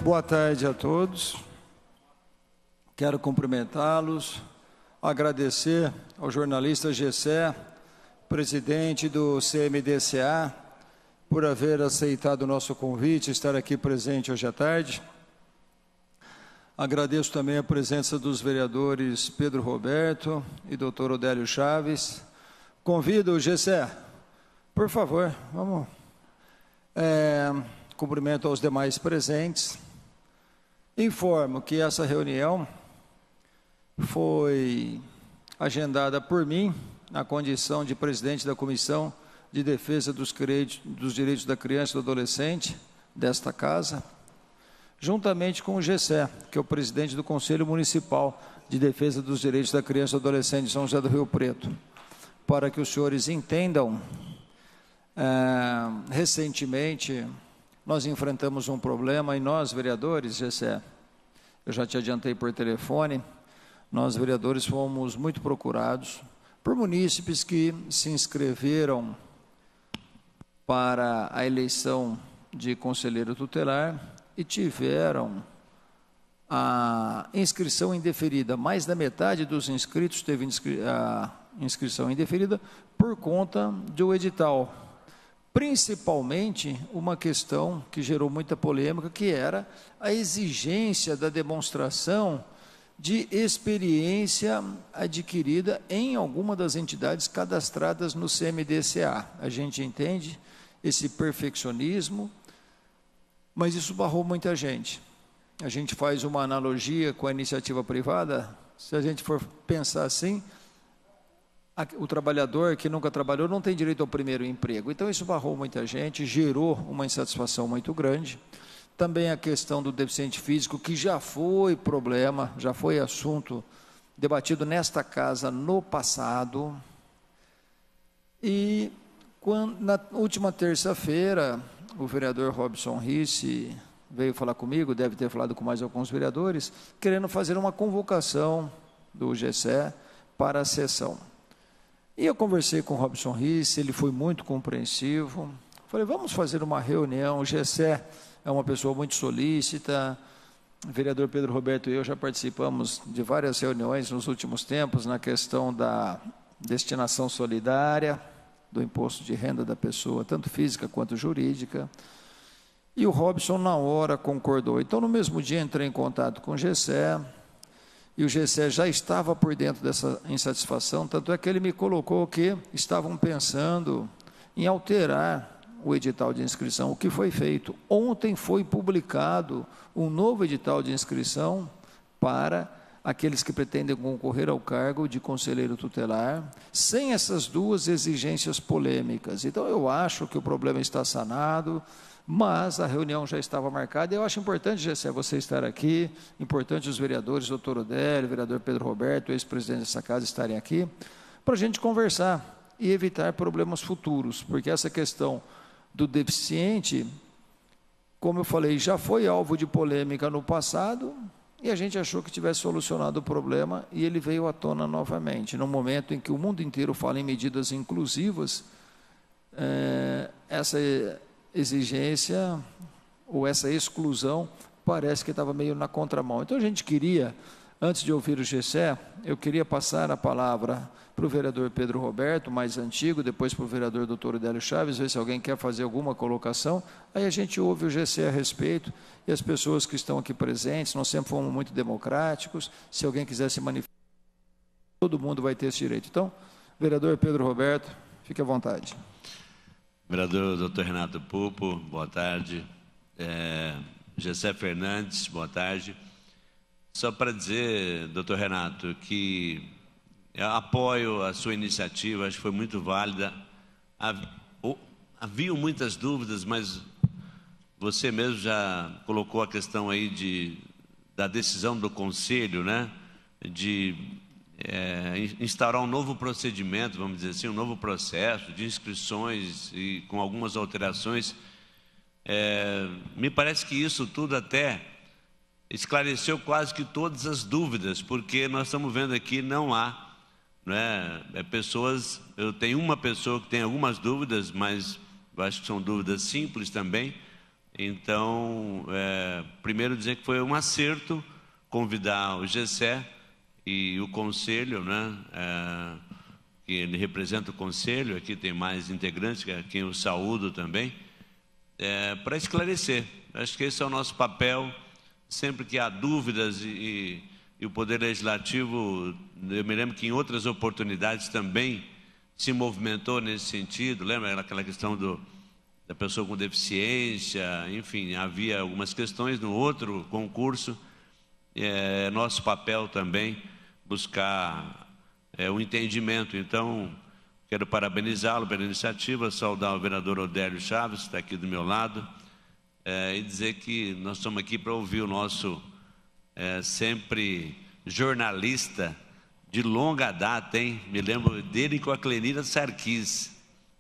Boa tarde a todos. Quero cumprimentá-los, agradecer ao jornalista Gessé, presidente do CMDCA, por haver aceitado o nosso convite, estar aqui presente hoje à tarde. Agradeço também a presença dos vereadores Pedro Roberto e Dr. Odélio Chaves. Convido o Gessé, por favor, vamos. Cumprimento aos demais presentes. Informo que essa reunião foi agendada por mim, na condição de presidente da Comissão de Defesa dos Direitos da Criança e do Adolescente desta Casa, juntamente com o Gessé, que é o presidente do Conselho Municipal de Defesa dos Direitos da Criança e do Adolescente de São José do Rio Preto. Para que os senhores entendam, recentemente nós enfrentamos um problema e nós, vereadores, Gessé, eu já te adiantei por telefone, nós, vereadores, fomos muito procurados por munícipes que se inscreveram para a eleição de conselheiro tutelar e tiveram a inscrição indeferida. Mais da metade dos inscritos teve a inscrição indeferida por conta do edital. Principalmente uma questão que gerou muita polêmica, que era a exigência da demonstração de experiência adquirida em alguma das entidades cadastradas no CMDCA. A gente entende esse perfeccionismo, mas isso barrou muita gente. A gente faz uma analogia com a iniciativa privada, se a gente for pensar assim, o trabalhador que nunca trabalhou não tem direito ao primeiro emprego. Então isso barrou muita gente, gerou uma insatisfação muito grande. Também a questão do deficiente físico, que já foi problema, já foi assunto debatido nesta casa no passado. E na última terça-feira, o vereador Robson Risse veio falar comigo, deve ter falado com mais alguns vereadores, querendo fazer uma convocação do Gessé para a sessão. E eu conversei com o Robson Risse, ele foi muito compreensivo. Falei, vamos fazer uma reunião. O Gessé é uma pessoa muito solícita. O vereador Pedro Roberto e eu já participamos de várias reuniões nos últimos tempos na questão da destinação solidária, do imposto de renda da pessoa, tanto física quanto jurídica. E o Robson, na hora, concordou. Então, no mesmo dia, entrei em contato com o Gessé, e o Gessé já estava por dentro dessa insatisfação, tanto é que ele me colocou que estavam pensando em alterar o edital de inscrição, o que foi feito. Ontem foi publicado um novo edital de inscrição para aqueles que pretendem concorrer ao cargo de conselheiro tutelar, sem essas duas exigências polêmicas. Então, eu acho que o problema está sanado, mas a reunião já estava marcada. Eu acho importante, Gessé, você estar aqui, importante os vereadores, doutor Odélio, vereador Pedro Roberto, ex-presidente dessa casa, estarem aqui, para a gente conversar e evitar problemas futuros, porque essa questão do deficiente, como eu falei, já foi alvo de polêmica no passado, e a gente achou que tivesse solucionado o problema, e ele veio à tona novamente, no momento em que o mundo inteiro fala em medidas inclusivas. Essa exigência ou essa exclusão parece que estava meio na contramão. Então a gente queria, antes de ouvir o Gessé, eu queria passar a palavra para o vereador Pedro Roberto, mais antigo, depois para o vereador Dr. Odélio Chaves, ver se alguém quer fazer alguma colocação, aí a gente ouve o Gessé a respeito, e as pessoas que estão aqui presentes, nós sempre fomos muito democráticos, se alguém quiser se manifestar, todo mundo vai ter esse direito. Então, vereador Pedro Roberto, fique à vontade. Vereador Dr. Renato Pupo, boa tarde. Gessé Fernandes, boa tarde. Só para dizer, doutor Renato, que eu apoio a sua iniciativa, acho que foi muito válida. Haviam muitas dúvidas, mas você mesmo já colocou a questão aí da decisão do Conselho, né, de instaurar um novo procedimento, vamos dizer assim, um novo processo de inscrições e com algumas alterações. Me parece que isso tudo até esclareceu quase que todas as dúvidas, porque nós estamos vendo aqui, não há, pessoas, eu tenho uma pessoa que tem algumas dúvidas, mas eu acho que são dúvidas simples também, Então, primeiro dizer que foi um acerto convidar o GECE e o Conselho, né, que ele representa o Conselho, aqui tem mais integrantes, que é quem eu saúdo também, para esclarecer. Acho que esse é o nosso papel, sempre que há dúvidas e o Poder Legislativo, eu me lembro que em outras oportunidades também se movimentou nesse sentido, lembra aquela questão da pessoa com deficiência, enfim, havia algumas questões no outro concurso, nosso papel também buscar o entendimento. Então, quero parabenizá-lo pela iniciativa, saudar o vereador Odélio Chaves, que está aqui do meu lado, e dizer que nós estamos aqui para ouvir o nosso sempre jornalista de longa data, hein? Me lembro dele com a Clenira Sarquis,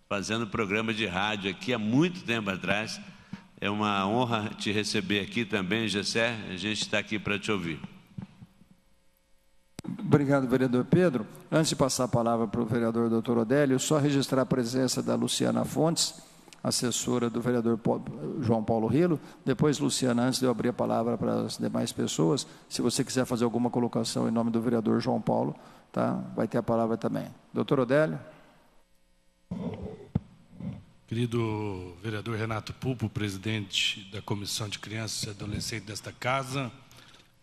fazendo programa de rádio aqui há muito tempo atrás. É uma honra te receber aqui também, GECE, a gente está aqui para te ouvir. Obrigado, vereador Pedro. Antes de passar a palavra para o vereador doutor Odélio, só registrar a presença da Luciana Fontes, assessora do vereador João Paulo Rilo. Depois, Luciana, antes de eu abrir a palavra para as demais pessoas, se você quiser fazer alguma colocação em nome do vereador João Paulo, tá? Vai ter a palavra também. Doutor Odélio. Querido vereador Renato Pupo, presidente da Comissão de Crianças e Adolescentes desta casa,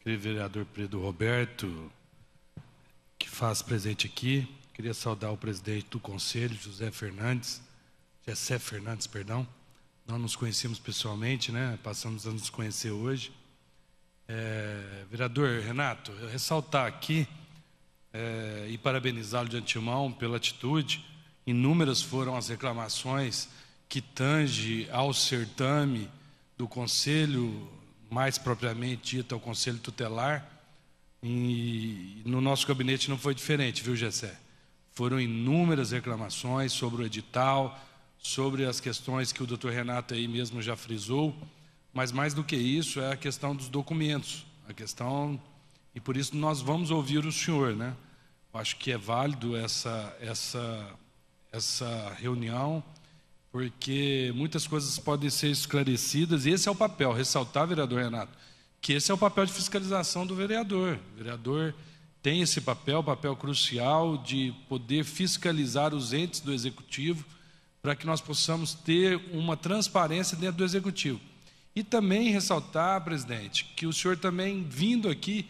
querido vereador Pedro Roberto, que faz presente aqui, queria saudar o presidente do Conselho, José Fernandes, perdão. Não nos conhecemos pessoalmente, né? Passamos a nos conhecer hoje. Vereador Renato, ressaltar aqui e parabenizá-lo de antemão pela atitude. Inúmeras foram as reclamações que tange ao certame do Conselho, mais propriamente dito ao Conselho Tutelar, e no nosso gabinete não foi diferente, viu, GECE? Foram inúmeras reclamações sobre o edital, sobre as questões que o doutor Renato aí mesmo já frisou, mas mais do que isso é a questão dos documentos, e por isso nós vamos ouvir o senhor, né? Eu acho que é válido essa reunião, porque muitas coisas podem ser esclarecidas, e esse é o papel, ressaltar, vereador Renato, que esse é o papel de fiscalização do vereador. O vereador tem esse papel crucial de poder fiscalizar os entes do Executivo, para que nós possamos ter uma transparência dentro do Executivo. E também ressaltar, presidente, que o senhor também, vindo aqui,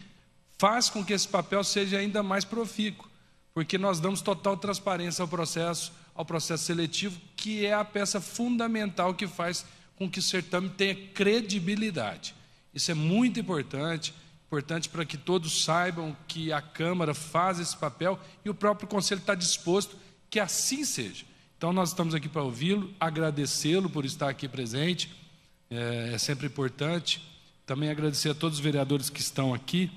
faz com que esse papel seja ainda mais profícuo, porque nós damos total transparência ao processo seletivo, que é a peça fundamental que faz com que o certame tenha credibilidade. Isso é muito importante para que todos saibam que a Câmara faz esse papel e o próprio Conselho está disposto que assim seja. Então, nós estamos aqui para ouvi-lo, agradecê-lo por estar aqui presente, é sempre importante. Também agradecer a todos os vereadores que estão aqui,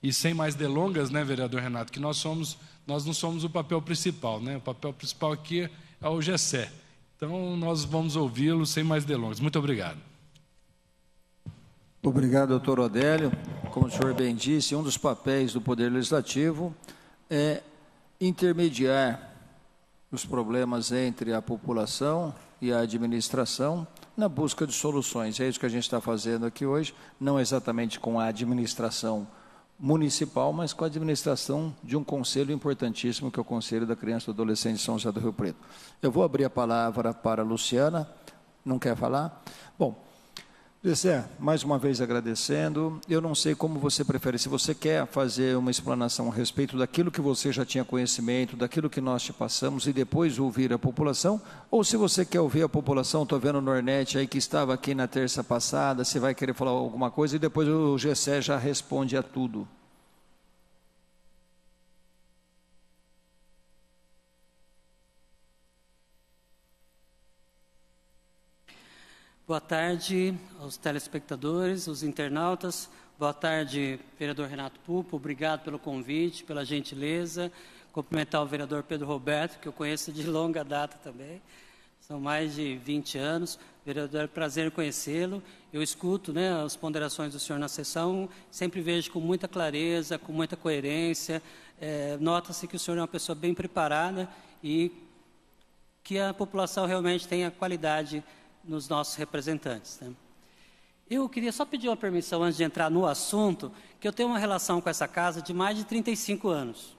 e sem mais delongas, né, vereador Renato, que nós não somos o papel principal, né? O papel principal aqui é o GECE. Então, nós vamos ouvi-lo sem mais delongas. Muito obrigado. Obrigado, doutor Odélio. Como o senhor bem disse, um dos papéis do Poder Legislativo é intermediar os problemas entre a população e a administração na busca de soluções. É isso que a gente está fazendo aqui hoje, não exatamente com a administração municipal, mas com a administração de um conselho importantíssimo, que é o Conselho da Criança e do Adolescente de São José do Rio Preto. Eu vou abrir a palavra para a Luciana. Não quer falar? Bom, GECE, mais uma vez agradecendo. Eu não sei como você prefere, se você quer fazer uma explanação a respeito daquilo que você já tinha conhecimento, daquilo que nós te passamos e depois ouvir a população, ou se você quer ouvir a população, estou vendo no Ornet aí que estava aqui na terça passada, você vai querer falar alguma coisa e depois o GECE já responde a tudo. Boa tarde aos telespectadores, os internautas. Boa tarde, vereador Renato Pupo. Obrigado pelo convite, pela gentileza. Cumprimentar o vereador Pedro Roberto, que eu conheço de longa data também. São mais de 20 anos. Vereador, é um prazer conhecê-lo. Eu escuto, né, as ponderações do senhor na sessão, sempre vejo com muita clareza, com muita coerência. Nota-se que o senhor é uma pessoa bem preparada e que a população realmente tenha qualidade nos nossos representantes, né? Eu queria só pedir uma permissão antes de entrar no assunto, que eu tenho uma relação com essa casa de mais de 35 anos.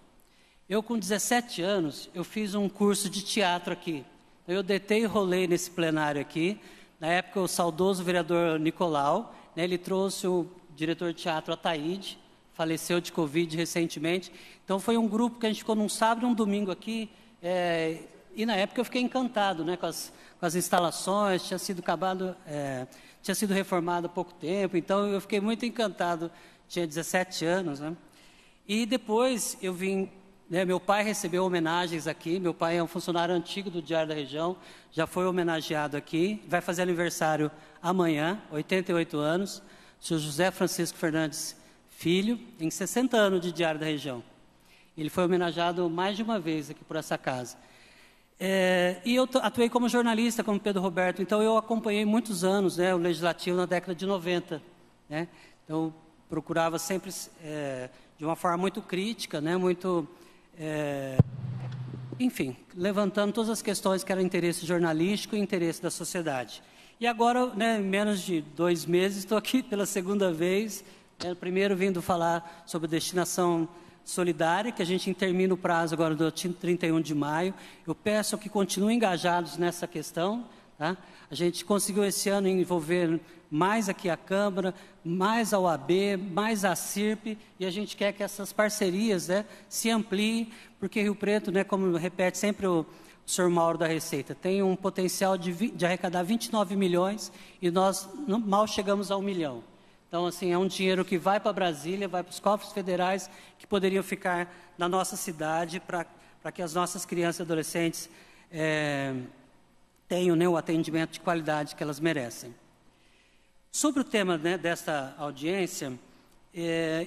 Eu, com 17 anos, eu fiz um curso de teatro aqui. Eu deitei e rolei nesse plenário aqui. Na época, o saudoso vereador Nicolau, né, ele trouxe o diretor de teatro Ataíde, faleceu de Covid recentemente. Então, foi um grupo que a gente ficou num sábado e um domingo aqui. E, na época, eu fiquei encantado, né, com as instalações. Tinha sido reformado há pouco tempo. Então, eu fiquei muito encantado. Tinha 17 anos, né? E depois, eu vim... Meu pai recebeu homenagens aqui. Meu pai é um funcionário antigo do Diário da Região, já foi homenageado aqui, vai fazer aniversário amanhã, 88 anos, o senhor José Francisco Fernandes Filho, em 60 anos de Diário da Região. Ele foi homenageado mais de uma vez aqui por essa casa. E eu atuei como jornalista, como Pedro Roberto, então eu acompanhei muitos anos, né, o Legislativo na década de 90. Né? Então, procurava sempre, de uma forma muito crítica, né, muito... enfim, levantando todas as questões que eram interesse jornalístico e interesse da sociedade. E agora, né, em menos de 2 meses, estou aqui pela segunda vez, primeiro vindo falar sobre destinação solidária, que a gente termina o prazo agora do 31 de maio. Eu peço que continuem engajados nessa questão. Tá? A gente conseguiu esse ano envolver mais aqui a Câmara, mais a OAB, mais a CIRP, e a gente quer que essas parcerias, né, se ampliem, porque Rio Preto, né, como repete sempre o senhor Mauro da Receita, tem um potencial de arrecadar 29 milhões e nós mal chegamos a 1 milhão. Então, assim, é um dinheiro que vai para Brasília, vai para os cofres federais, que poderiam ficar na nossa cidade para que as nossas crianças e adolescentes tenham, né, o atendimento de qualidade que elas merecem. Sobre o tema, né, desta audiência,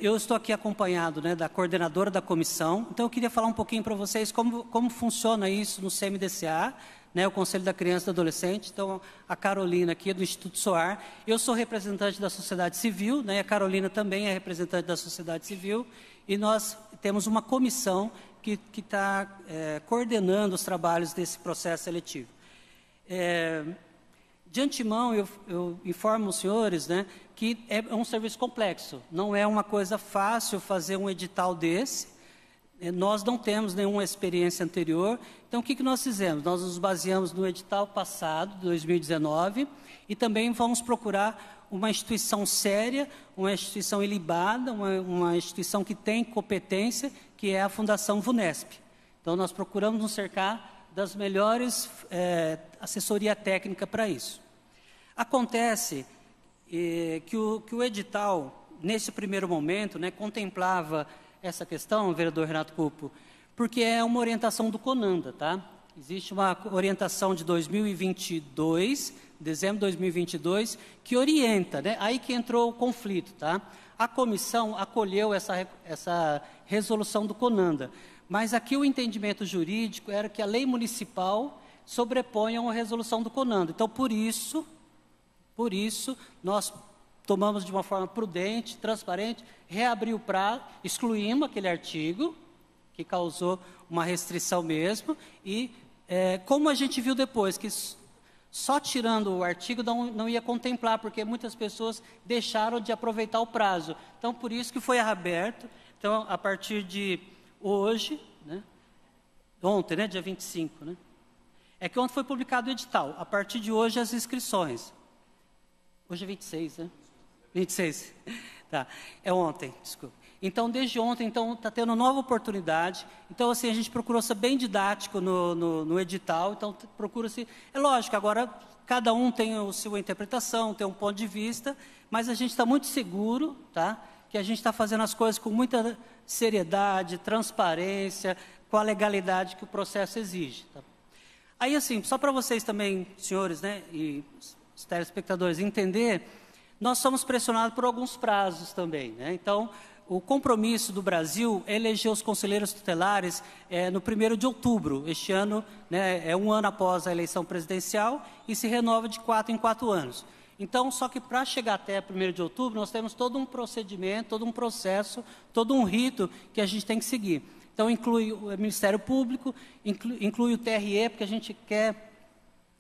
eu estou aqui acompanhado, né, da coordenadora da comissão, então eu queria falar um pouquinho para vocês como funciona isso no CMDCA, né, o Conselho da Criança e do Adolescente. Então, a Carolina aqui é do Instituto SOAR, eu sou representante da sociedade civil, né, a Carolina também é representante da sociedade civil, e nós temos uma comissão que está coordenando os trabalhos desse processo seletivo. De antemão, eu informo os senhores, né, que é um serviço complexo, não é uma coisa fácil fazer um edital desse. Nós não temos nenhuma experiência anterior, então o que nós fizemos? Nós nos baseamos no edital passado, 2019, e também vamos procurar uma instituição séria, uma instituição ilibada, uma instituição que tem competência, que é a Fundação VUNESP. Então, nós procuramos nos cercar das melhores assessoria técnica para isso. Acontece que o edital, nesse primeiro momento, né, contemplava essa questão, vereador Renato Pupo, porque é uma orientação do CONANDA, tá? Existe uma orientação de 2022, dezembro de 2022, que orienta, né? Aí que entrou o conflito, tá? A comissão acolheu essa resolução do CONANDA, mas aqui o entendimento jurídico era que a lei municipal sobrepõe a uma resolução do CONANDA. Então, por isso, nós tomamos de uma forma prudente, transparente, reabriu o prazo, excluímos aquele artigo, que causou uma restrição mesmo, e como a gente viu depois, que só tirando o artigo não ia contemplar, porque muitas pessoas deixaram de aproveitar o prazo. Então, por isso que foi aberto. Então, a partir de hoje, né, ontem, né, dia 25, né, é que ontem foi publicado o edital. A partir de hoje, as inscrições. Hoje é 26, né? 26. Tá. É ontem, desculpa. Então, desde ontem, está tendo nova oportunidade. Então, assim, a gente procurou ser bem didático no edital. Então, procura-se... É lógico, agora cada um tem a sua interpretação, tem um ponto de vista, mas a gente está muito seguro, tá, que a gente está fazendo as coisas com muita seriedade, transparência, com a legalidade que o processo exige. Tá? Aí, assim, só para vocês também, senhores, né, e os telespectadores, entender, nós somos pressionados por alguns prazos também, né? Então, o compromisso do Brasil é eleger os conselheiros tutelares no 1º de outubro. Este ano, né, é um ano após a eleição presidencial e se renova de 4 em 4 anos. Então, só que para chegar até 1º de outubro, nós temos todo um procedimento, todo um processo, todo um rito que a gente tem que seguir. Então, inclui o Ministério Público, inclui o TRE, porque a gente quer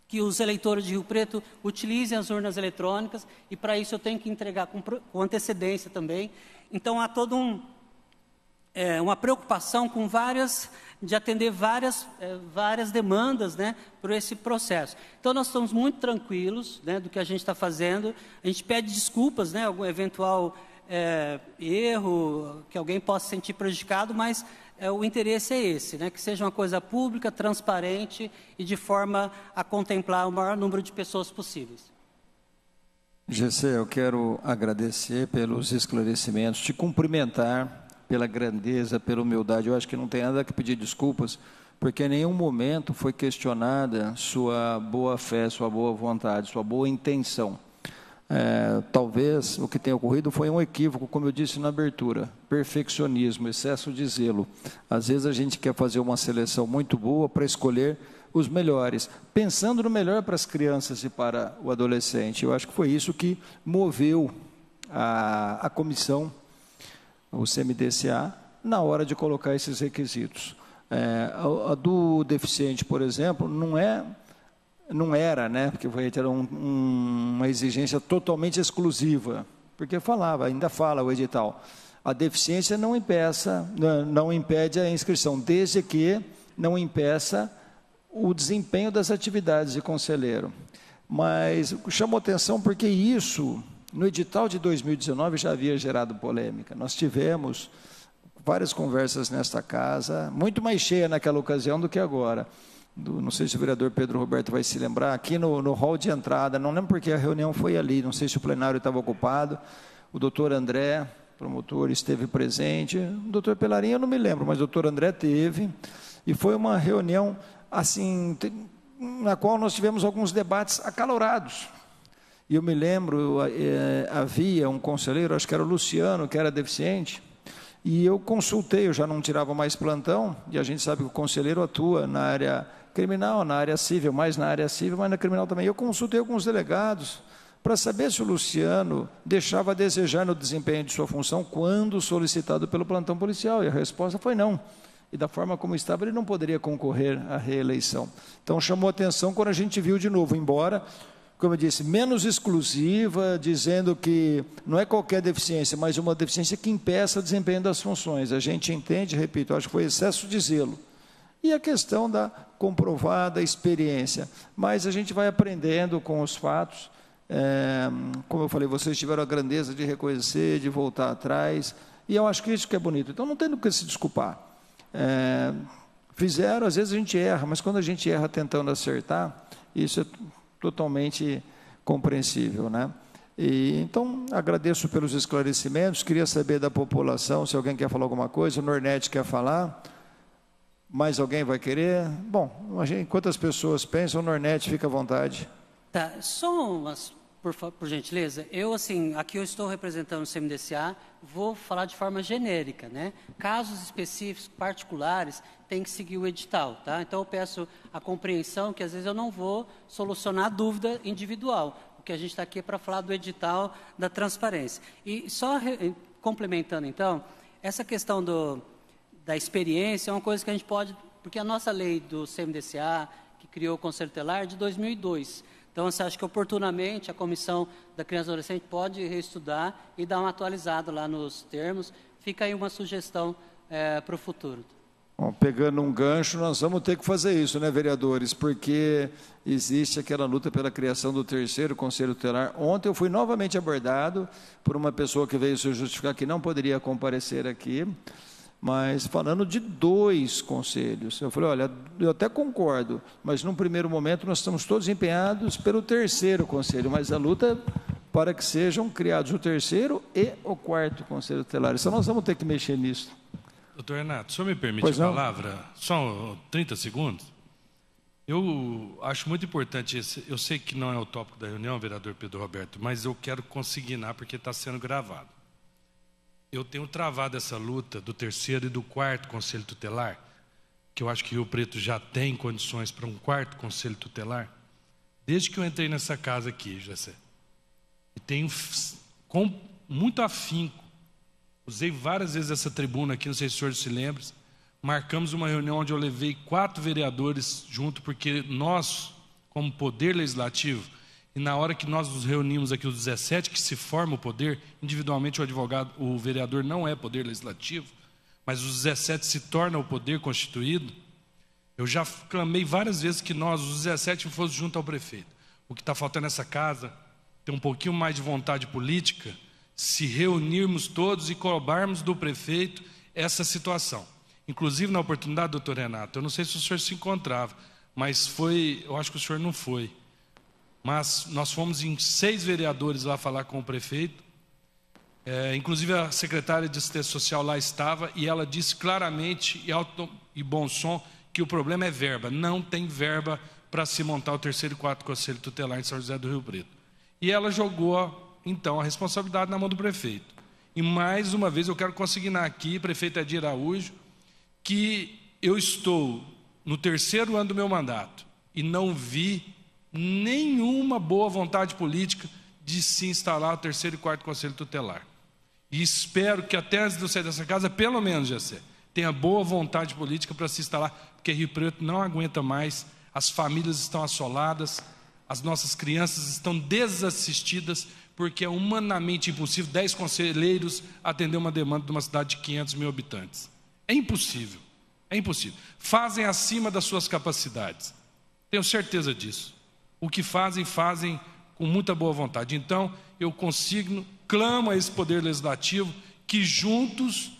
que os eleitores de Rio Preto utilizem as urnas eletrônicas, e para isso eu tenho que entregar com antecedência também. Então há toda uma preocupação de atender várias demandas, né, por esse processo. Então nós estamos muito tranquilos, né, do que a gente está fazendo. A gente pede desculpas, né, algum eventual erro, que alguém possa se sentir prejudicado, mas o interesse é esse, né, que seja uma coisa pública, transparente e de forma a contemplar o maior número de pessoas possíveis. GC, eu quero agradecer pelos esclarecimentos, te cumprimentar pela grandeza, pela humildade. Eu acho que não tem nada que pedir desculpas, porque em nenhum momento foi questionada sua boa fé, sua boa vontade, sua boa intenção. Talvez o que tenha ocorrido foi um equívoco, como eu disse na abertura, perfeccionismo, excesso de zelo. Às vezes a gente quer fazer uma seleção muito boa para escolher os melhores, pensando no melhor para as crianças e para o adolescente. Eu acho que foi isso que moveu a comissão, o CMDCA, na hora de colocar esses requisitos. A do deficiente, por exemplo, não era, né, porque era uma exigência totalmente exclusiva, porque ainda fala o edital, a deficiência não impede a inscrição, desde que não impeça o desempenho das atividades de conselheiro. Mas chamou atenção porque isso, no edital de 2019, já havia gerado polêmica. Nós tivemos várias conversas nesta casa, muito mais cheia naquela ocasião do que agora. Não sei se o vereador Pedro Roberto vai se lembrar, aqui no hall de entrada, não lembro porque a reunião foi ali, não sei se o plenário estava ocupado, o doutor André, promotor, esteve presente, o doutor Pelarinho eu não me lembro, mas o doutor André teve, e foi uma reunião assim, na qual nós tivemos alguns debates acalorados. E eu me lembro, havia um conselheiro, acho que era o Luciano, que era deficiente, e eu consultei, eu já não tirava mais plantão, e a gente sabe que o conselheiro atua na área criminal, na área civil, mais na área civil, mas na criminal também. Eu consultei alguns delegados para saber se o Luciano deixava a desejar no desempenho de sua função quando solicitado pelo plantão policial, e a resposta foi não. E da forma como estava, ele não poderia concorrer à reeleição. Então, chamou atenção quando a gente viu de novo, embora, como eu disse, menos exclusiva, dizendo que não é qualquer deficiência, mas uma deficiência que impeça o desempenho das funções. A gente entende, repito, acho que foi excesso de zelo. E a questão da comprovada experiência. Mas a gente vai aprendendo com os fatos. Como eu falei, vocês tiveram a grandeza de reconhecer, de voltar atrás. E eu acho que isso que é bonito. Então, não tem do que se desculpar. Fizeram, às vezes a gente erra, mas quando a gente erra tentando acertar, isso é totalmente compreensível, né? Então, agradeço pelos esclarecimentos, queria saber da população, se alguém quer falar alguma coisa, o Nornet quer falar, mais alguém vai querer? Bom, enquanto as pessoas pensam, o Nornet fica à vontade. Tá, só umas, por gentileza, aqui eu estou representando o CMDCA, vou falar de forma genérica, né? Casos específicos, particulares, tem que seguir o edital, tá? Então eu peço a compreensão que às vezes eu não vou solucionar a dúvida individual, porque a gente está aqui para falar do edital da transparência. E só complementando então, essa questão da experiência é uma coisa que a gente pode, porque a nossa lei do CMDCA, que criou o Conselho Tutelar, é de 2002. Então, você acha que oportunamente a Comissão da Criança e Adolescente pode reestudar e dar uma atualizada lá nos termos. Fica aí uma sugestão para o futuro. Bom, pegando um gancho, nós vamos ter que fazer isso, né, vereadores? Porque existe aquela luta pela criação do terceiro Conselho Tutelar. Ontem eu fui novamente abordado por uma pessoa que veio se justificar que não poderia comparecer aqui, mas falando de 2 conselhos. Eu falei, olha, eu até concordo, mas num primeiro momento nós estamos todos empenhados pelo terceiro conselho, mas a luta é para que sejam criados o terceiro e o 4º conselho tutelar. Então nós vamos ter que mexer nisso. Doutor Renato, o senhor me permite a palavra? Só 30 segundos? Eu acho muito importante, eu sei que não é o tópico da reunião, vereador Pedro Roberto, mas eu quero consignar porque está sendo gravado. Eu tenho travado essa luta do terceiro e do 4º Conselho Tutelar, que eu acho que Rio Preto já tem condições para um 4º Conselho Tutelar, desde que eu entrei nessa casa aqui, Jacé. E tenho com muito afinco, usei várias vezes essa tribuna aqui, não sei se o senhor se lembra, marcamos uma reunião onde eu levei 4 vereadores junto, porque nós, como poder legislativo, e na hora que nós nos reunimos aqui, os 17, que se forma o poder, individualmente o vereador não é poder legislativo, mas os 17 se tornam o poder constituído, eu já clamei várias vezes que nós, os 17, fossem junto ao prefeito. O que está faltando nessa casa, ter um pouquinho mais de vontade política, se reunirmos todos e cobrarmos do prefeito essa situação. Inclusive, na oportunidade, doutor Renato, eu não sei se o senhor se encontrava, mas eu acho que o senhor não foi. Mas nós fomos em 6 vereadores lá falar com o prefeito, inclusive a secretária de Assistência Social lá estava, e ela disse claramente e alto e bom som que o problema é verba. Não tem verba para se montar o 3º e 4º Conselho Tutelar em São José do Rio Preto. E ela jogou, então, a responsabilidade na mão do prefeito. E mais uma vez eu quero consignar aqui, prefeito Edir Araújo, que eu estou no 3º ano do meu mandato e não vi nenhuma boa vontade política de se instalar o 3º e 4º Conselho Tutelar. E espero que até antes de eu sair dessa casa, pelo menos, Gessé, tenha boa vontade política para se instalar, porque Rio Preto não aguenta mais, as famílias estão assoladas, as nossas crianças estão desassistidas, porque é humanamente impossível 10 conselheiros atender uma demanda de uma cidade de 500 mil habitantes. É impossível, é impossível. Fazem acima das suas capacidades, tenho certeza disso. O que fazem, fazem com muita boa vontade. Então, eu clamo a esse Poder Legislativo que juntos,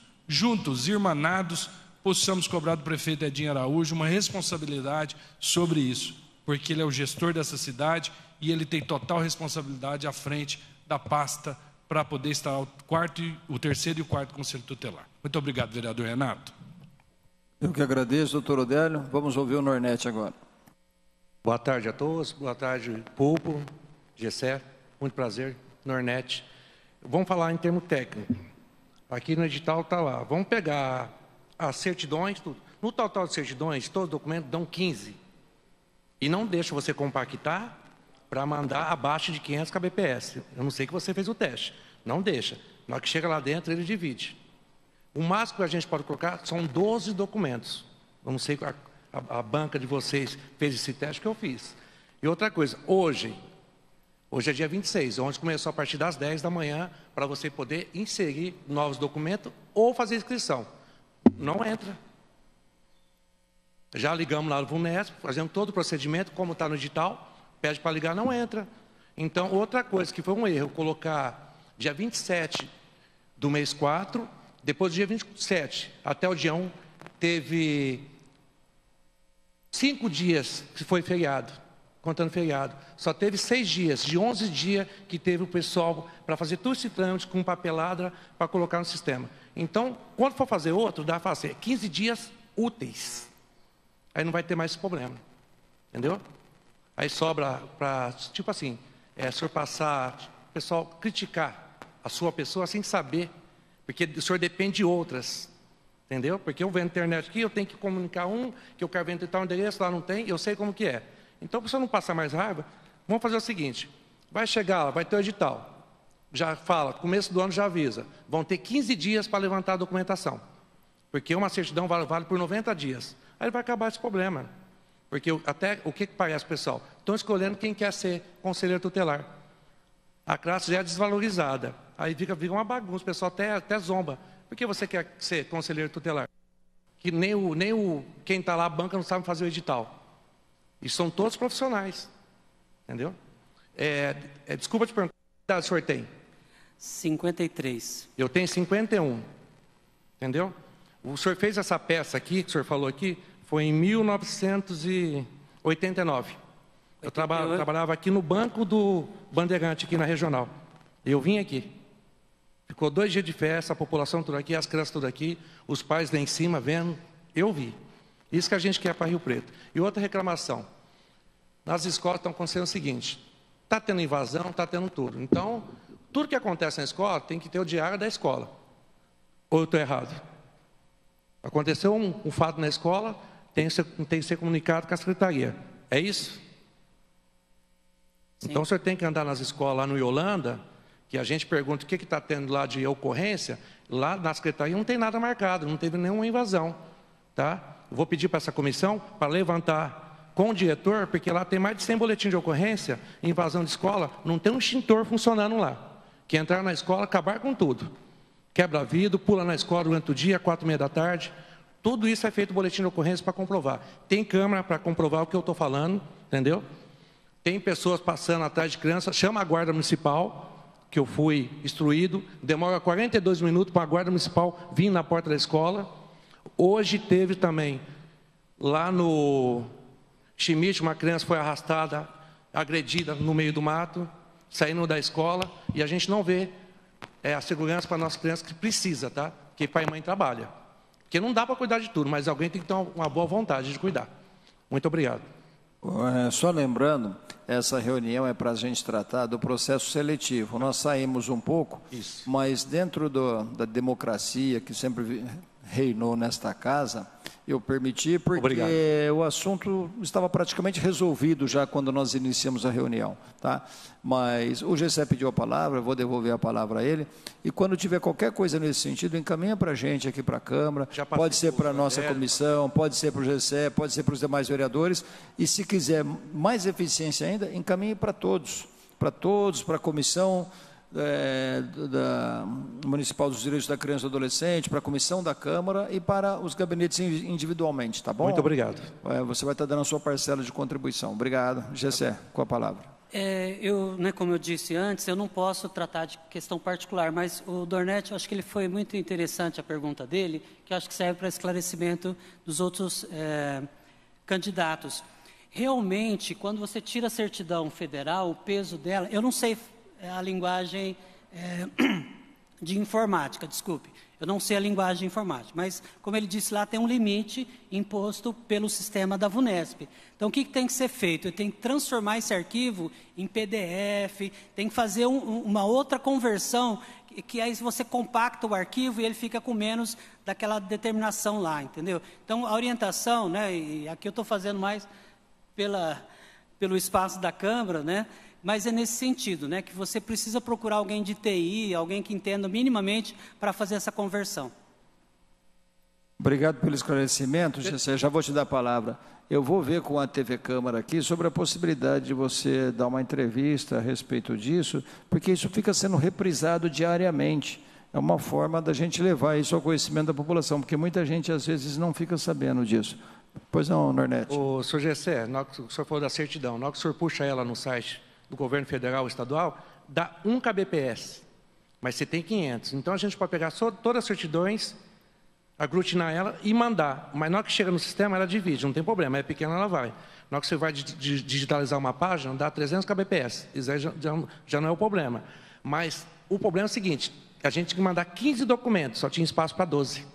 irmanados, possamos cobrar do prefeito Edinho Araújo uma responsabilidade sobre isso, porque ele é o gestor dessa cidade e ele tem total responsabilidade à frente da pasta para poder instalar o 3º e o 4º Conselho Tutelar. Muito obrigado, vereador Renato. Eu que agradeço, doutor Odélio. Vamos ouvir o Nornete agora. Boa tarde a todos, boa tarde, Pulpo, Gessé, muito prazer, Nornete. Vamos falar em termo técnico. Aqui no edital está lá. Vamos pegar as certidões, tudo. No total de certidões, todos os documentos dão 15. E não deixa você compactar para mandar abaixo de 500 kbps. Eu não sei que você fez o teste. Não deixa. Na hora que chega lá dentro, ele divide. O máximo que a gente pode colocar são 12 documentos. Eu não sei a banca de vocês fez esse teste que eu fiz. E outra coisa, hoje é dia 26, onde começou a partir das 10 da manhã, para você poder inserir novos documentos ou fazer inscrição. Não entra. Já ligamos lá no VUNESP, fazemos todo o procedimento, como está no edital, pede para ligar, não entra. Então, outra coisa que foi um erro, colocar dia 27 do mês 4, depois do dia 27 até o dia 1, teve 5 dias que foi feriado, contando feriado. Só teve 6 dias, de 11 dias que teve o pessoal para fazer tudo esse trâmite com papelada para colocar no sistema. Então, quando for fazer outro, dá para fazer 15 dias úteis. Aí não vai ter mais esse problema. Entendeu? Aí sobra para, tipo assim, surpassar, o pessoal criticar a sua pessoa sem saber, porque o senhor depende de outras. Entendeu? Porque eu vendo na internet aqui, eu tenho que comunicar que eu quero vender tal endereço, lá não tem, eu sei como que é. Então, para você não passar mais raiva, vamos fazer o seguinte, vai chegar lá, vai ter o edital, já fala, começo do ano já avisa, vão ter 15 dias para levantar a documentação, porque uma certidão vale por 90 dias. Aí vai acabar esse problema, porque até o que parece, pessoal? Estão escolhendo quem quer ser conselheiro tutelar. A classe já é desvalorizada, aí fica uma bagunça, o pessoal até zomba. Por que você quer ser conselheiro tutelar? Que nem quem está lá, a banca, não sabe fazer o edital. E são todos profissionais. Entendeu? Desculpa te perguntar, que idade o senhor tem? 53. Eu tenho 51. Entendeu? O senhor fez essa peça aqui, que o senhor falou aqui, foi em 1989. Eu trabalhava aqui no banco do Bandeirante, aqui na Regional. Eu vim aqui. Ficou 2 dias de festa, a população toda aqui, as crianças todas aqui, os pais lá em cima vendo, eu vi. Isso que a gente quer para Rio Preto. E outra reclamação, nas escolas estão acontecendo o seguinte, está tendo invasão, está tendo tudo. Então, tudo que acontece na escola tem que ter o diário da escola. Ou eu estou errado? Aconteceu um fato na escola, tem que ser comunicado com a secretaria. É isso? Sim. Então, o senhor tem que andar nas escolas lá no Yolanda, que a gente pergunta o que está tendo lá de ocorrência, lá na secretaria não tem nada marcado, não teve nenhuma invasão. Tá? Eu vou pedir para essa comissão para levantar com o diretor, porque lá tem mais de 100 boletins de ocorrência, invasão de escola, não tem um extintor funcionando lá. Que entrar na escola, acabar com tudo. Quebra vidro, pula na escola durante o dia, 4h30 da tarde. Tudo isso é feito boletim de ocorrência para comprovar. Tem câmera para comprovar o que eu estou falando, entendeu? Tem pessoas passando atrás de crianças, chama a guarda municipal, que eu fui instruído, demora 42 minutos para a guarda municipal vir na porta da escola. Hoje teve também, lá no Schmidt, uma criança foi arrastada, agredida no meio do mato, saindo da escola, e a gente não vê a segurança para a nossa criança que precisa, tá? Que pai e mãe trabalham. Porque não dá para cuidar de tudo, mas alguém tem que ter uma boa vontade de cuidar. Muito obrigado. Só lembrando, essa reunião é para a gente tratar do processo seletivo. Nós saímos um pouco, mas dentro da democracia que sempre reinou nesta casa, eu permiti porque Obrigado. O assunto estava praticamente resolvido já quando nós iniciamos a reunião, tá? Mas o GCE pediu a palavra, eu vou devolver a palavra a ele, e quando tiver qualquer coisa nesse sentido, encaminha para a gente aqui para a Câmara, pode ser para a nossa comissão, pode ser para o GCE, pode ser para os demais vereadores, e se quiser mais eficiência ainda, encaminhe para todos, para a comissão da Municipal dos Direitos da Criança e do Adolescente, para a comissão da Câmara e para os gabinetes individualmente, tá bom? Muito obrigado. Você vai estar dando a sua parcela de contribuição. Obrigado. GCE, com a palavra. Como eu disse antes, eu não posso tratar de questão particular, mas o Dornetti, eu acho que ele foi muito interessante a pergunta dele, que eu acho que serve para esclarecimento dos outros candidatos. Realmente, quando você tira a certidão federal, o peso dela, eu não sei a linguagem de informática, desculpe. Eu não sei a linguagem informática, mas, como ele disse lá, tem um limite imposto pelo sistema da VUNESP. Então, o que tem que ser feito? Eu tenho que transformar esse arquivo em PDF, tem que fazer uma outra conversão, que aí você compacta o arquivo e ele fica com menos daquela determinação lá, entendeu? Então, a orientação, né, e aqui eu estou fazendo mais pelo espaço da Câmara, né, mas é nesse sentido, né, que você precisa procurar alguém de TI, alguém que entenda minimamente para fazer essa conversão. Obrigado pelo esclarecimento, GC. Já vou te dar a palavra. Eu vou ver com a TV Câmara aqui sobre a possibilidade de você dar uma entrevista a respeito disso, porque isso fica sendo reprisado diariamente. É uma forma da gente levar isso ao conhecimento da população, porque muita gente, às vezes, não fica sabendo disso. Pois não, Nornete. O senhor GC, o senhor falou da certidão, na hora que o senhor puxa ela no site do governo federal ou estadual, dá 1 kbps, mas você tem 500. Então, a gente pode pegar todas as certidões, aglutinar ela e mandar. Mas na hora que chega no sistema, ela divide, não tem problema, é pequena, ela vai. Na hora que você vai digitalizar uma página, dá 300 kbps, isso aí já não é o problema. Mas o problema é o seguinte, a gente tinha que mandar 15 documentos, só tinha espaço para 12.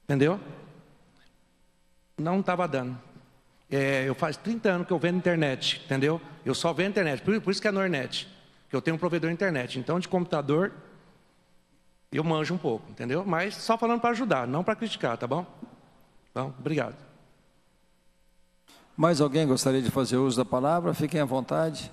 Entendeu? Não estava dando. Eu faz 30 anos que eu vendo internet, entendeu? Eu só vendo internet, por isso que é Nornet, que eu tenho um provedor de internet. Então, de computador, eu manjo um pouco, entendeu? Mas só falando para ajudar, não para criticar, tá bom? Então, obrigado. Mais alguém gostaria de fazer uso da palavra? Fiquem à vontade.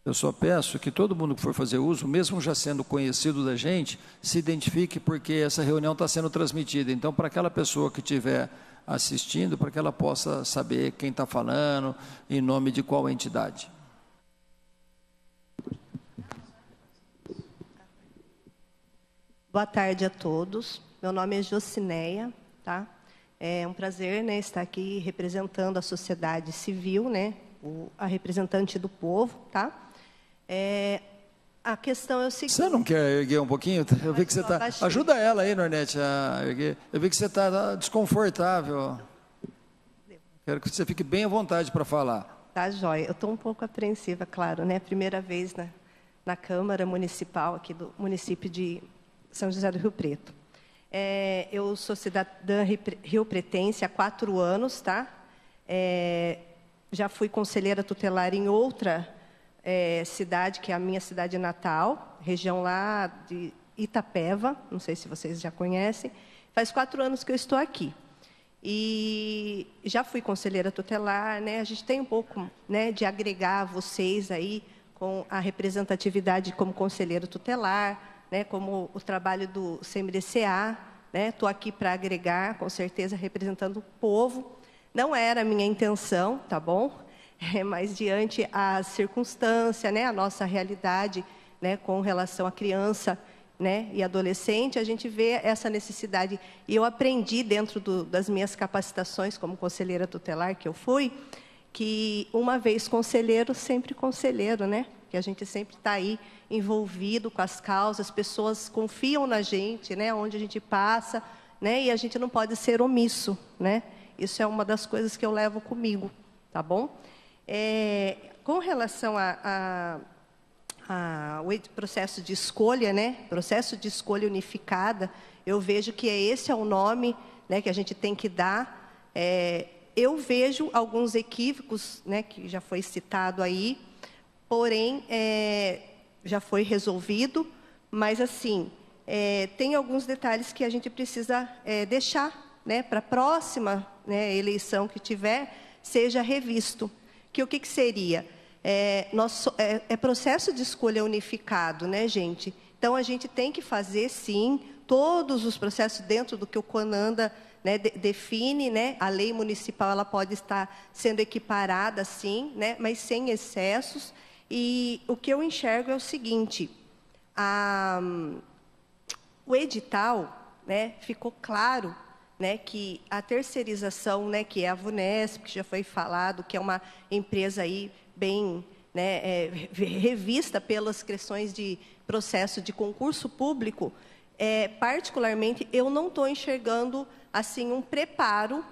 Eu só peço que todo mundo que for fazer uso, mesmo já sendo conhecido da gente, se identifique, porque essa reunião está sendo transmitida. Então, para aquela pessoa que estiver assistindo, para que ela possa saber quem está falando, em nome de qual entidade. Boa tarde a todos. Meu nome é Jocineia, tá? É um prazer, né, estar aqui representando a sociedade civil, né, a representante do povo, tá? A questão é o seguinte... Você não quer erguer um pouquinho? Eu vi que você está... Ajuda ela aí, Nornete, a erguer. Eu vi que você está desconfortável. Quero que você fique bem à vontade para falar. Tá, joia. Eu estou um pouco apreensiva, claro, né? Primeira vez na Câmara Municipal aqui do município de São José do Rio Preto. Eu sou cidadã riopretense há 4 anos, tá? Já fui conselheira tutelar em outra cidade, que é a minha cidade natal, região lá de Itapeva, não sei se vocês já conhecem. Faz 4 anos que eu estou aqui. E já fui conselheira tutelar, né? A gente tem um pouco, né, de agregar vocês aí com a representatividade como conselheiro tutelar, né, como o trabalho do CMDCA, né? Estou aqui para agregar, com certeza, representando o povo. Não era a minha intenção, tá bom? Mas diante a circunstância, né? A nossa realidade, né? Com relação à criança, né? E adolescente, a gente vê essa necessidade. E eu aprendi dentro das minhas capacitações como conselheira tutelar que eu fui, que uma vez conselheiro, sempre conselheiro, né? Que a gente sempre está aí envolvido com as causas, as pessoas confiam na gente, né? Onde a gente passa, né? E a gente não pode ser omisso, né? Isso é uma das coisas que eu levo comigo, tá bom? Com relação ao processo de escolha, né? Processo de escolha unificada, eu vejo que esse é o nome, né? Que a gente tem que dar. Eu vejo alguns equívocos, né? Que já foi citado aí. Porém, já foi resolvido, mas, assim, tem alguns detalhes que a gente precisa deixar, né, para a próxima, né, eleição que tiver, seja revisto. O que seria? Processo de escolha unificado, né, gente? Então, a gente tem que fazer, sim, todos os processos dentro do que o CONANDA, né, define, né? A lei municipal ela pode estar sendo equiparada, sim, né, mas sem excessos. E o que eu enxergo é o seguinte, o edital, né, ficou claro, né, que a terceirização, né, que é a VUNESP, que já foi falado, que é uma empresa aí bem, né, revista pelas questões de processo de concurso público, particularmente, eu não estou enxergando assim um preparo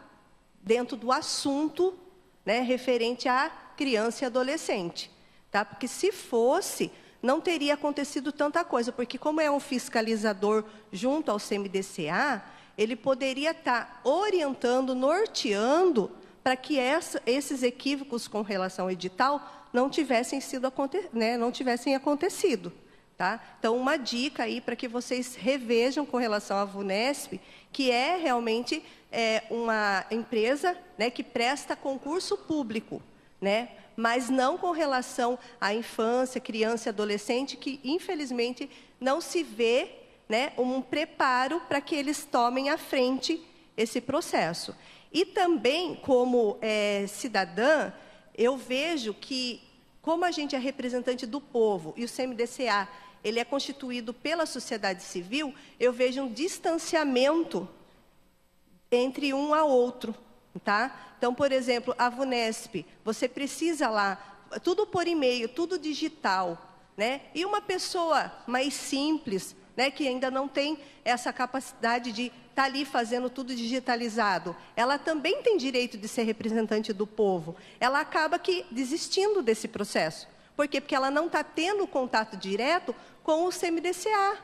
dentro do assunto, né, referente à criança e adolescente. Tá? Porque se fosse, não teria acontecido tanta coisa, porque como é um fiscalizador junto ao CMDCA, ele poderia estar orientando, norteando, para que esses equívocos com relação ao edital não tivessem acontecido. Tá? Então, uma dica aí para que vocês revejam com relação à VUNESP, que é realmente uma empresa, né, que presta concurso público, né? Mas não com relação à infância, criança e adolescente, que, infelizmente, não se vê, né, um preparo para que eles tomem à frente esse processo. E também, como cidadã, eu vejo que, como a gente é representante do povo, e o CMDCA ele é constituído pela sociedade civil, eu vejo um distanciamento entre um ao outro. Tá? Então, por exemplo, a VUNESP, você precisa lá, tudo por e-mail, tudo digital, né? E uma pessoa mais simples, né, que ainda não tem essa capacidade de estar ali fazendo tudo digitalizado, ela também tem direito de ser representante do povo. Ela acaba desistindo desse processo. Por quê? Porque ela não está tendo contato direto com o CMDCA,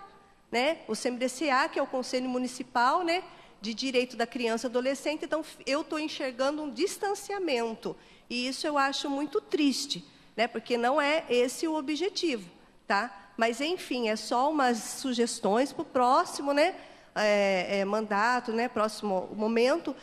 né? O CMDCA, que é o Conselho Municipal, né, de Direito da Criança e Adolescente. Então, eu estou enxergando um distanciamento. E isso eu acho muito triste, né? Porque não é esse o objetivo, tá? Mas, enfim, é só umas sugestões para o próximo, né, mandato, né, próximo momento,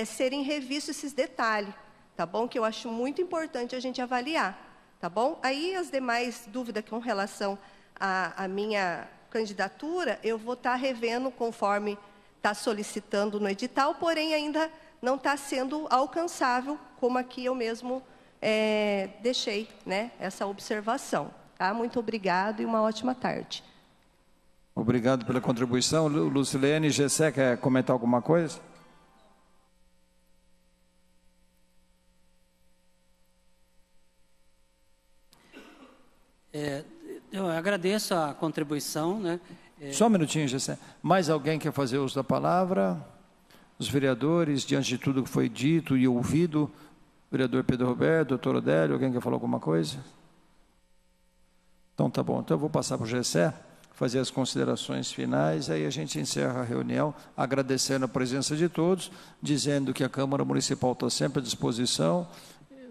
serem revistos esses detalhes, tá bom? Que eu acho muito importante a gente avaliar, tá bom? Aí, as demais dúvidas com relação à minha candidatura, eu vou estar revendo conforme está solicitando no edital, porém ainda não está sendo alcançável, como aqui eu mesmo deixei, né, essa observação. Tá? Muito obrigado e uma ótima tarde. Obrigado pela contribuição. Lucilene, Gessé, quer comentar alguma coisa? Eu agradeço a contribuição, né? Só um minutinho, Gessé. Mais alguém quer fazer uso da palavra? Os vereadores, diante de tudo que foi dito e ouvido, vereador Pedro Roberto, doutor Odélio, alguém quer falar alguma coisa? Então, tá bom. Então, eu vou passar para o Gessé, fazer as considerações finais, aí a gente encerra a reunião, agradecendo a presença de todos, dizendo que a Câmara Municipal está sempre à disposição.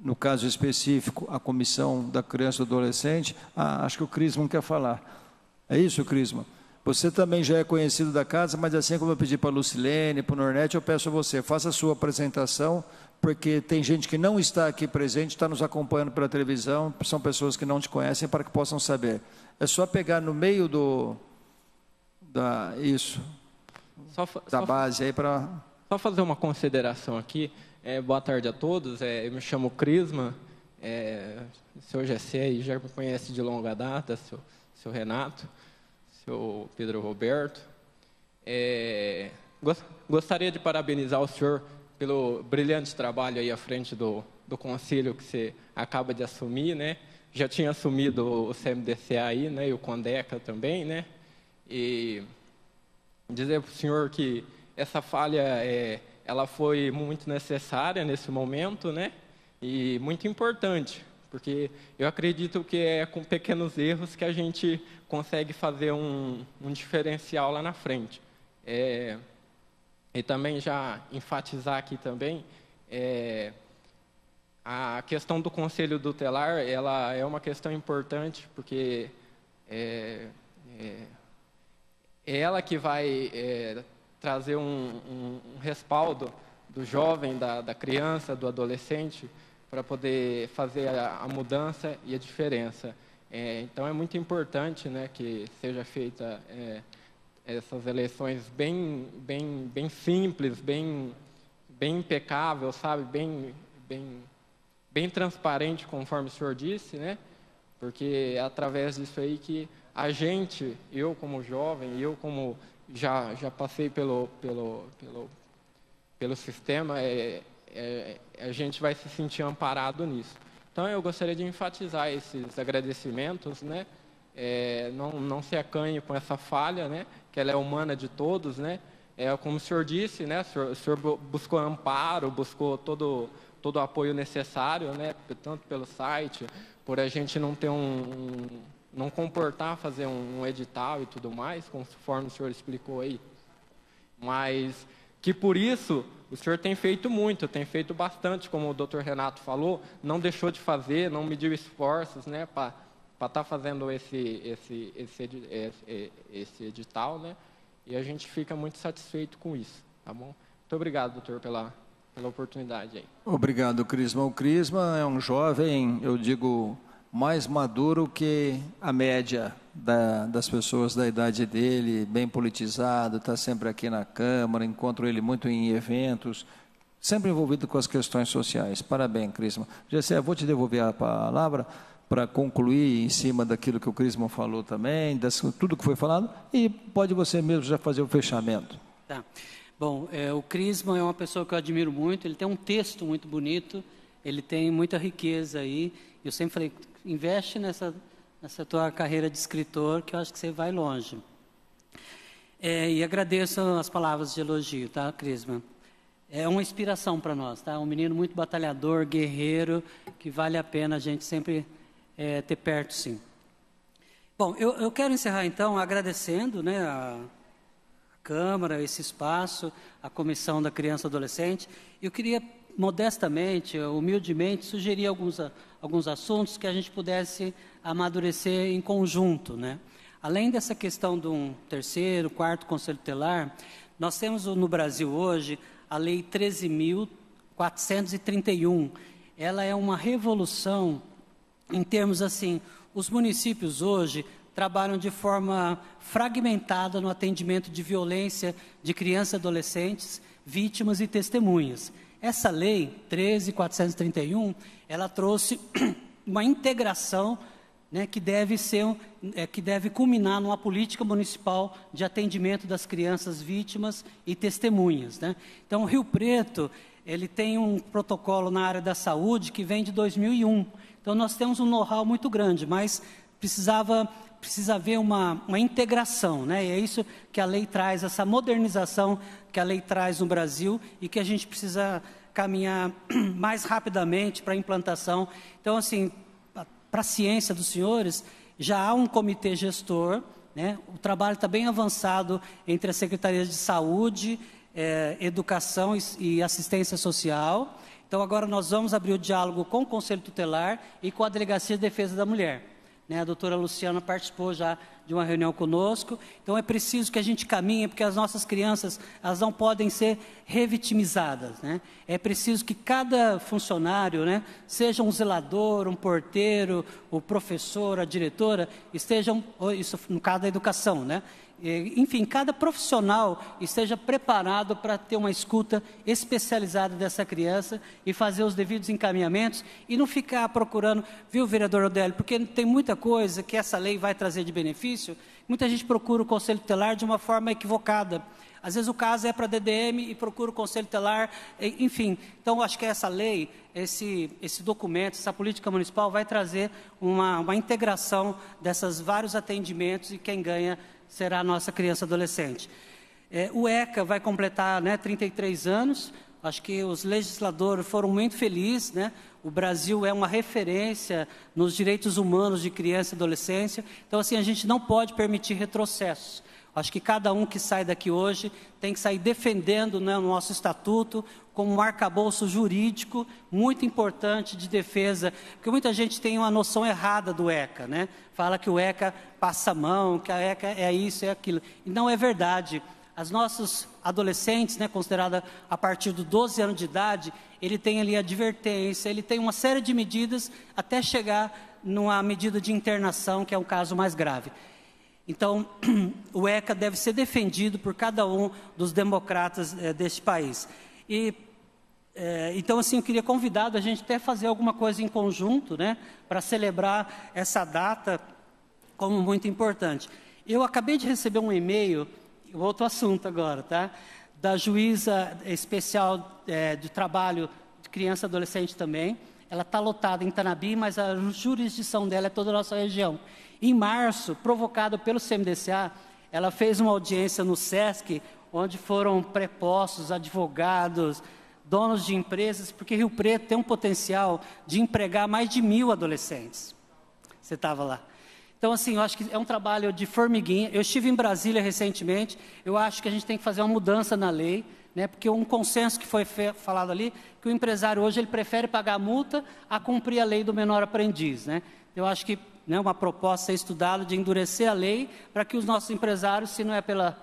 No caso específico, a Comissão da Criança e do Adolescente. Acho que o Crisman quer falar. É isso, Crisman? Você também já é conhecido da casa, mas assim como eu pedi para a Lucilene, para o Nornete, eu peço a você, faça a sua apresentação, porque tem gente que não está aqui presente, está nos acompanhando pela televisão, são pessoas que não te conhecem, para que possam saber. É só pegar no meio isso. da base aí para... Só fazer uma consideração aqui. Boa tarde a todos. Eu me chamo Crisma. O senhor GC aí já me conhece de longa data, seu Renato, seu Pedro Roberto. Gostaria de parabenizar o senhor pelo brilhante trabalho aí à frente do conselho que você acaba de assumir, né? Já tinha assumido o CMDCA aí, né? E o CONDECA também, né? E dizer para o senhor que essa falha ela foi muito necessária nesse momento, né? E muito importante, porque eu acredito que é com pequenos erros que a gente consegue fazer um diferencial lá na frente. E também já enfatizar aqui também, a questão do Conselho Tutelar, ela é uma questão importante, porque é ela que vai trazer um respaldo do jovem, da criança, do adolescente, para poder fazer a mudança e a diferença. Então, é muito importante, né, que seja feita essas eleições bem simples, bem impecável, sabe, bem transparente, conforme o senhor disse, né? Porque é através disso aí que a gente, eu como jovem, eu como já passei pelo sistema, a gente vai se sentir amparado nisso. Então, eu gostaria de enfatizar esses agradecimentos, né? Não se acanhe com essa falha, né? Que ela é humana de todos, né? Como o senhor disse, né? O senhor buscou amparo, buscou todo o apoio necessário, né? Tanto pelo site, por a gente não ter não comportar, fazer um edital e tudo mais, conforme o senhor explicou aí. Mas que por isso o senhor tem feito muito, tem feito bastante, como o doutor Renato falou, não deixou de fazer, não mediu esforços, né, para estar fazendo esse edital, né? E a gente fica muito satisfeito com isso, tá bom? Muito obrigado, doutor, pela oportunidade aí. Obrigado, Crisma. O Crisma é um jovem, eu digo, mais maduro que a média das pessoas da idade dele, bem politizado, está sempre aqui na Câmara, encontro ele muito em eventos, sempre envolvido com as questões sociais. Parabéns, Crisma. Gessé, vou te devolver a palavra para concluir em cima daquilo que o Crisma falou também, tudo que foi falado, e pode você mesmo já fazer o fechamento. Tá. Bom, o Crisma é uma pessoa que eu admiro muito, ele tem um texto muito bonito, ele tem muita riqueza aí. Eu sempre falei, investe nessa tua carreira de escritor, que eu acho que você vai longe. E agradeço as palavras de elogio, tá, Crisma? É uma inspiração para nós, tá? Um menino muito batalhador, guerreiro, que vale a pena a gente sempre ter perto, sim. Bom, eu quero encerrar, então, agradecendo, né, a Câmara, esse espaço, a Comissão da Criança e Adolescente. Eu queria, modestamente, humildemente, sugerir alguns assuntos que a gente pudesse amadurecer em conjunto, né? Além dessa questão de um terceiro, quarto Conselho Tutelar, nós temos no Brasil hoje a Lei 13.431. Ela é uma revolução em termos assim, os municípios hoje trabalham de forma fragmentada no atendimento de violência de crianças e adolescentes, vítimas e testemunhas. Essa lei 13.431, ela trouxe uma integração, né, que deve culminar numa política municipal de atendimento das crianças vítimas e testemunhas, né? Então, o Rio Preto, ele tem um protocolo na área da saúde que vem de 2001. Então, nós temos um know-how muito grande, mas precisa haver uma integração, né? E é isso que a lei traz, essa modernização que a lei traz no Brasil e que a gente precisa caminhar mais rapidamente para a implantação. Então, assim, para a ciência dos senhores, já há um comitê gestor, né? O trabalho está bem avançado entre as secretarias de saúde, educação e assistência social. Então, agora nós vamos abrir o diálogo com o Conselho Tutelar e com a Delegacia de Defesa da Mulher. Né, a doutora Luciana participou já de uma reunião conosco. Então, é preciso que a gente caminhe, porque as nossas crianças, elas não podem ser revitimizadas, né? É preciso que cada funcionário, né, seja um zelador, um porteiro, o professor, a diretora, estejam, isso no caso da educação, né, enfim, cada profissional esteja preparado para ter uma escuta especializada dessa criança e fazer os devidos encaminhamentos e não ficar procurando, viu, vereador Odélio, porque tem muita coisa que essa lei vai trazer de benefício, muita gente procura o Conselho Tutelar de uma forma equivocada. Às vezes o caso é para a DDM e procura o Conselho Tutelar, enfim. Então, acho que essa lei, esse documento, essa política municipal vai trazer uma integração desses vários atendimentos e quem ganha será a nossa criança e adolescente. O ECA vai completar 33 anos, acho que os legisladores foram muito felizes, né? O Brasil é uma referência nos direitos humanos de criança e adolescência, então assim, a gente não pode permitir retrocessos. Acho que cada um que sai daqui hoje tem que sair defendendo, né, o nosso estatuto como um arcabouço jurídico muito importante de defesa, porque muita gente tem uma noção errada do ECA, né? Fala que o ECA passa a mão, que a ECA é isso, é aquilo. E não é verdade. As nossos adolescentes, né, considerada a partir dos 12 anos de idade, ele tem ali advertência, ele tem uma série de medidas até chegar numa medida de internação, que é o caso mais grave. Então, o ECA deve ser defendido por cada um dos democratas deste país. Então, assim, eu queria convidar a gente até fazer alguma coisa em conjunto, né, para celebrar essa data como muito importante. Eu acabei de receber um e-mail, outro assunto agora, tá? Da juíza especial de trabalho de criança e adolescente também. Ela está lotada em Tanabi, mas a jurisdição dela é toda a nossa região. Em março, provocado pelo CMDCA, ela fez uma audiência no SESC, onde foram prepostos advogados, donos de empresas, porque Rio Preto tem um potencial de empregar mais de 1.000 adolescentes. Você estava lá. Então, assim, eu acho que é um trabalho de formiguinha. Eu estive em Brasília recentemente, eu acho que a gente tem que fazer uma mudança na lei, né, porque um consenso que foi falado ali, que o empresário hoje ele prefere pagar a multa a cumprir a lei do menor aprendiz, né? Eu acho que uma proposta a ser estudada de endurecer a lei para que os nossos empresários, se não é pela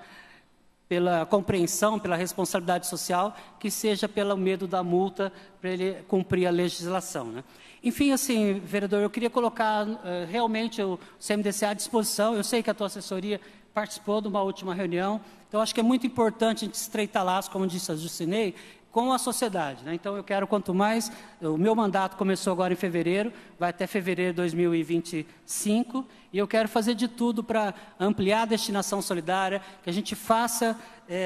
compreensão, pela responsabilidade social, que seja pelo medo da multa para ele cumprir a legislação, né? Enfim, assim, vereador, eu queria colocar realmente o CMDCA à disposição. Eu sei que a tua assessoria participou de uma última reunião, então acho que é muito importante a gente estreitar laços, como disse a Jucinei, com a sociedade, né? Então eu quero quanto mais, o meu mandato começou agora em fevereiro, vai até fevereiro de 2025, e eu quero fazer de tudo para ampliar a destinação solidária, que a gente faça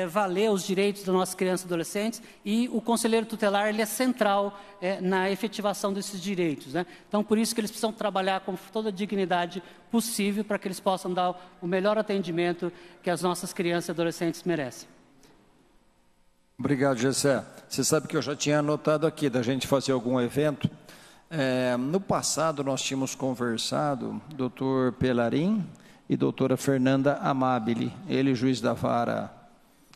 valer os direitos das nossas crianças e adolescentes, e o conselheiro tutelar ele é central na efetivação desses direitos, né? Então por isso que eles precisam trabalhar com toda a dignidade possível para que eles possam dar o melhor atendimento que as nossas crianças e adolescentes merecem. Obrigado, Gessé. Você sabe que eu já tinha anotado aqui da gente fazer algum evento. No passado, nós tínhamos conversado, doutor Pelarim e doutora Fernanda Amabile, ele juiz da vara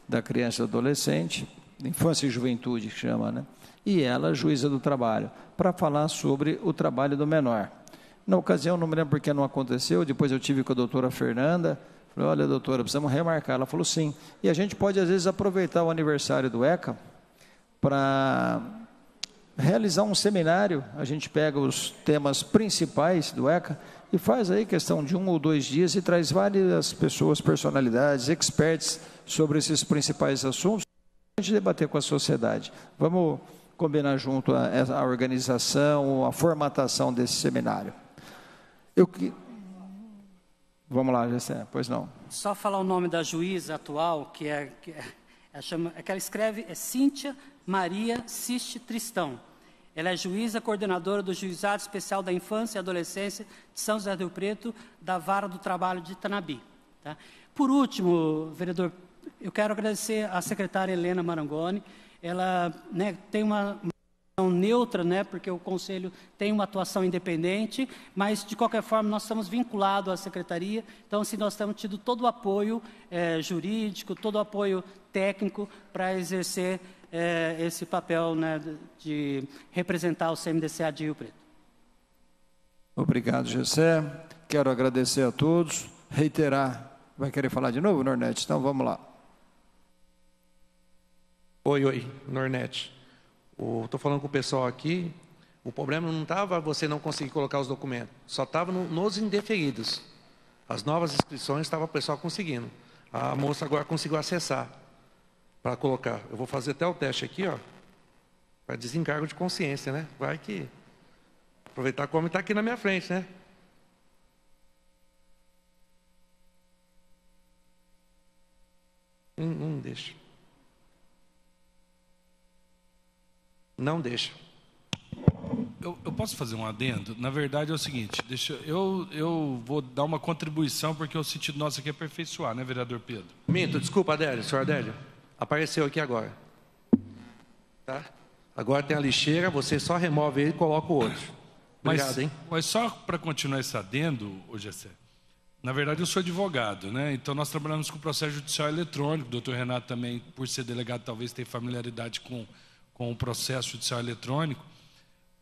da criança e adolescente, infância e juventude, que chama, né? E ela, juíza do trabalho, para falar sobre o trabalho do menor. Na ocasião, não me lembro porque não aconteceu, depois eu tive com a doutora Fernanda. Falei, olha, doutora, precisamos remarcar. Ela falou, sim. E a gente pode, às vezes, aproveitar o aniversário do ECA para realizar um seminário. A gente pega os temas principais do ECA e faz aí questão de 1 ou 2 dias e traz várias pessoas, personalidades, experts sobre esses principais assuntos para a gente debater com a sociedade. Vamos combinar junto a organização, a formatação desse seminário. Vamos lá, Gessé, pois não. Só falar o nome da juíza atual, que ela escreve, é Cíntia Maria Siste Tristão. Ela é juíza coordenadora do Juizado Especial da Infância e Adolescência de São José do Rio Preto, da Vara do Trabalho de Tanabi. Tá? Por último, vereador, eu quero agradecer à secretária Helena Marangoni. Ela tem uma neutra, né, porque o Conselho tem uma atuação independente, mas, de qualquer forma, nós estamos vinculados à Secretaria, então, assim, nós temos tido todo o apoio jurídico, todo o apoio técnico para exercer esse papel, né, de representar o CMDCA de Rio Preto. Obrigado, Gessé. Quero agradecer a todos, reiterar. Vai querer falar de novo, Nornete? Então, vamos lá. Oi, Nornete. Estou falando com o pessoal aqui, o problema não estava você não conseguir colocar os documentos, só estava nos indeferidos. As novas inscrições estava o pessoal conseguindo. A moça agora conseguiu acessar para colocar. Eu vou fazer até o teste aqui, ó, para desencargo de consciência, né? Vai que... Aproveitar como está aqui na minha frente, né? Não deixa. Não deixa. Eu posso fazer um adendo? Na verdade é o seguinte, eu vou dar uma contribuição, porque o sentido nosso aqui é aperfeiçoar, né, vereador Pedro? Minto, desculpa, Adélio, senhor Adélio. Apareceu aqui agora. Tá? Agora tem a lixeira, você só remove ele e coloca o outro. Obrigado, hein? Mas só para continuar esse adendo, Gessé, na verdade eu sou advogado, né? Então nós trabalhamos com o processo judicial eletrônico. O doutor Renato também, por ser delegado, talvez tenha familiaridade com o processo judicial eletrônico.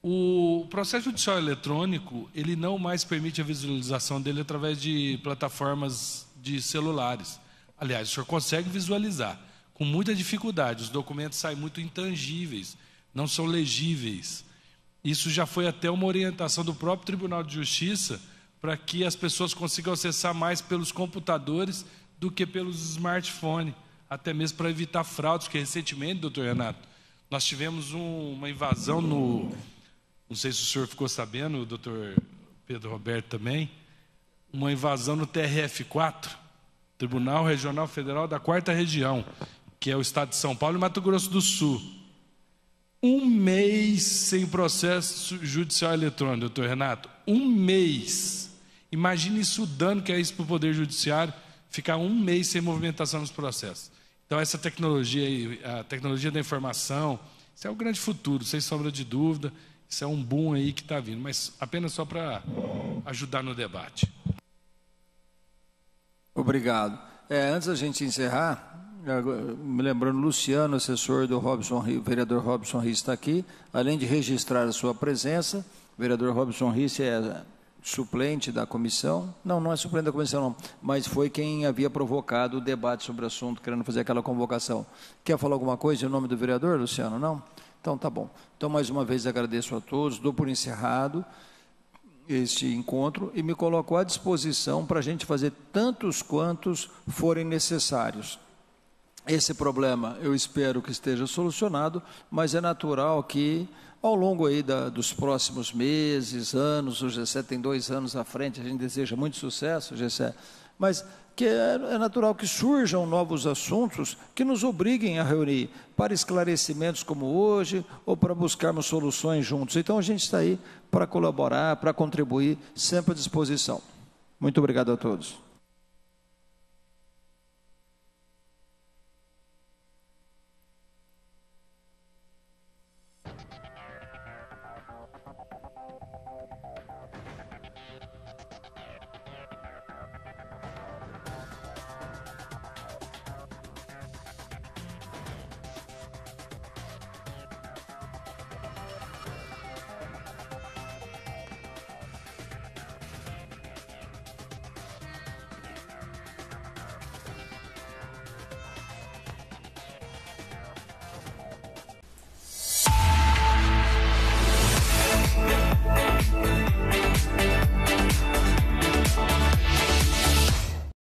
O processo judicial eletrônico, ele não mais permite a visualização dele através de plataformas de celulares. Aliás, o senhor consegue visualizar com muita dificuldade. Os documentos saem muito intangíveis, não são legíveis. Isso já foi até uma orientação do próprio Tribunal de Justiça para que as pessoas consigam acessar mais pelos computadores do que pelos smartphones, até mesmo para evitar fraudes, porque recentemente, doutor Renato, nós tivemos uma invasão no... Não sei se o senhor ficou sabendo, o doutor Pedro Roberto também, uma invasão no TRF4, Tribunal Regional Federal da 4ª Região, que é o estado de São Paulo e Mato Grosso do Sul. 1 mês sem processo judicial eletrônico, doutor Renato. 1 mês. Imagine isso, o dano que é isso para o Poder Judiciário, ficar 1 mês sem movimentação nos processos. Então, essa tecnologia aí, a tecnologia da informação, isso é o grande futuro, sem sombra de dúvida. Isso é um boom aí que está vindo, mas apenas só para ajudar no debate. Obrigado. Antes da gente encerrar, me lembrando, Luciano, assessor do Robson Risse, o vereador Robson Risse está aqui, além de registrar a sua presença. O vereador Robson Risse é suplente da comissão, não é suplente da comissão não, mas foi quem havia provocado o debate sobre o assunto, querendo fazer aquela convocação. Quer falar alguma coisa em nome do vereador, Luciano? Não? Então, tá bom. Então, mais uma vez, agradeço a todos, dou por encerrado este encontro e me coloco à disposição para a gente fazer tantos quantos forem necessários. Esse problema, eu espero que esteja solucionado, mas é natural que, ao longo aí dos próximos meses, anos, o Gessé tem 2 anos à frente, a gente deseja muito sucesso, Gessé, mas que é natural que surjam novos assuntos que nos obriguem a reunir para esclarecimentos como hoje ou para buscarmos soluções juntos. Então, a gente está aí para colaborar, para contribuir, sempre à disposição. Muito obrigado a todos.